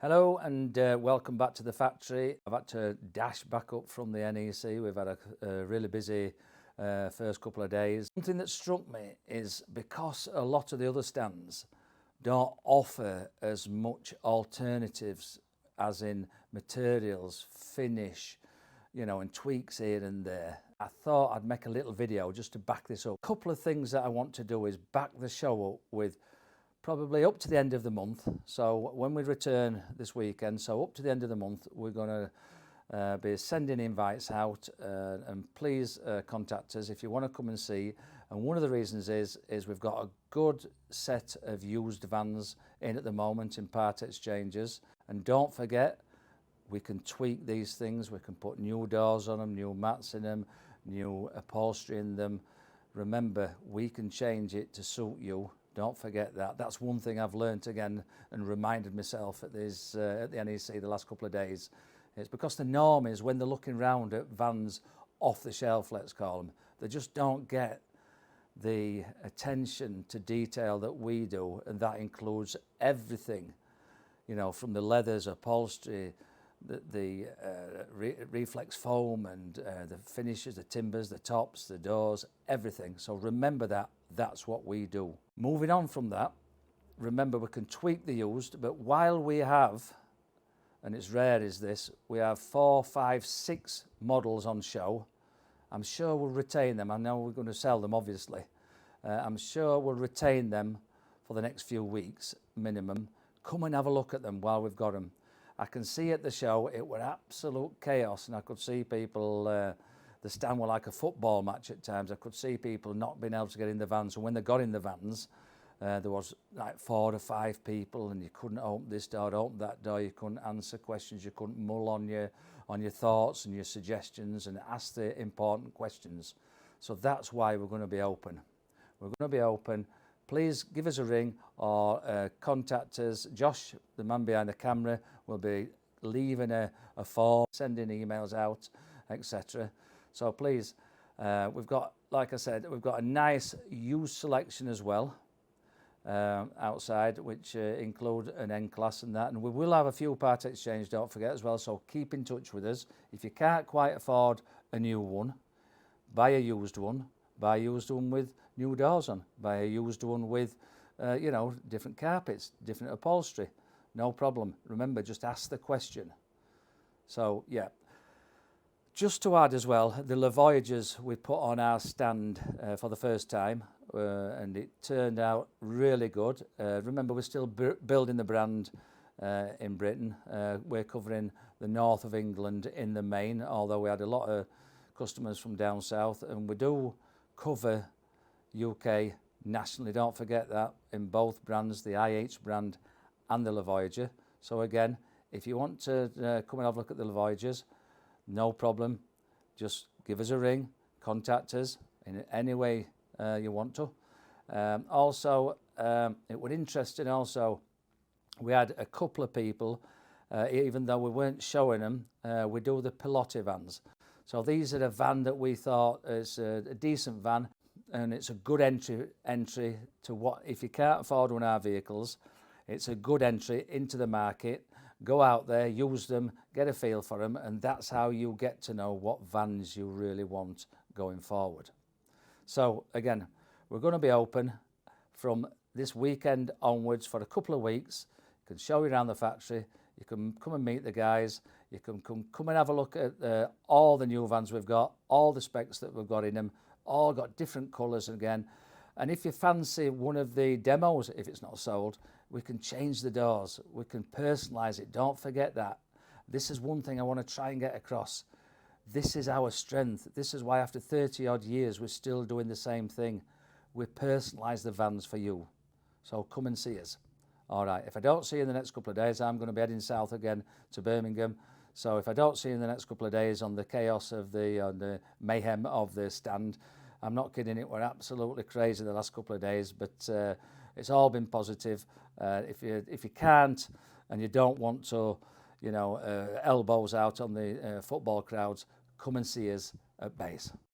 Hello and welcome back to the factory. I've had to dash back up from the NEC. We've had a really busy first couple of days. Something that struck me is because a lot of the other stands don't offer as much alternatives as in materials, finish, and tweaks here and there. I thought I'd make a little video just to back this up. A couple of things that I want to do is back the show up with probably up to the end of the month. So when we return this weekend, so up to the end of the month, we're going to be sending invites out, and please contact us if you want to come and see. And one of the reasons is we've got a good set of used vans in at the moment in part exchanges. And don't forget, we can tweak these things. We can put new doors on them, new mats in them, new upholstery in them. Remember, we can change it to suit you. Don't forget that. That's one thing I've learnt again and reminded myself at the NEC the last couple of days. It's because the norm is when they're looking round at vans off the shelf, let's call them, they just don't get the attention to detail that we do, and that includes everything, from the leathers, upholstery, the reflex foam and the finishes, the timbers, the tops, the doors, everything. So remember that, that's what we do. Moving on from that, remember we can tweak the used, but while we have, and it's rare is this, we have 4, 5, 6 models on show. I'm sure we'll retain them. I know we're going to sell them, obviously. I'm sure we'll retain them for the next few weeks minimum. Come and have a look at them while we've got them. I can see at the show it were absolute chaos, and I could see people, the stand were like a football match at times. I could see people not being able to get in the vans, and when they got in the vans, there was like 4 to 5 people, and you couldn't open this door, open that door, you couldn't answer questions, you couldn't mull on your thoughts and your suggestions and ask the important questions. So that's why we're going to be open. We're going to be open. Please give us a ring or contact us. Josh, the man behind the camera, will be leaving a form, sending emails out, etc. So please, we've got, like I said, we've got a nice used selection as well outside, which include an N-class and that. And we will have a few part exchange, don't forget, as well. So keep in touch with us. If you can't quite afford a new one, buy a used one. Buy a used one with new doors on. Buy a used one with, different carpets, different upholstery. No problem. Remember, just ask the question. So, yeah. Just to add as well, the Le Voyagers we put on our stand for the first time, and it turned out really good. Remember, we're still building the brand in Britain. We're covering the north of England in the main, although we had a lot of customers from down south, and we do cover UK nationally. Don't forget that in both brands, the IH brand and the Le Voyager. So again, if you want to come and have a look at the Le Voyagers, no problem. Just give us a ring, contact us in any way you want to. Also, it was interesting also, we had a couple of people, even though we weren't showing them, we do the pilote vans. So these are a van that we thought is a decent van, and it's a good entry to what, if you can't afford one of our vehicles, it's a good entry into the market. Go out there, use them, get a feel for them, and that's how you get to know what vans you really want going forward. So again, we're going to be open from this weekend onwards for a couple of weeks. You can show you around the factory. You can come and meet the guys. You can come and have a look at all the new vans we've got, all the specs that we've got in them, all got different colours again. And if you fancy one of the demos, if it's not sold, we can change the doors. We can personalise it. Don't forget that. This is one thing I want to try and get across. This is our strength. This is why after 30 odd years, we're still doing the same thing. We personalise the vans for you. So come and see us. All right, if I don't see you in the next couple of days, I'm going to be heading south again to Birmingham. So if I don't see you in the next couple of days on the chaos of the mayhem of the stand, I'm not kidding, it were absolutely crazy the last couple of days, but it's all been positive. If you can't and you don't want to, elbows out on the football crowds, come and see us at base.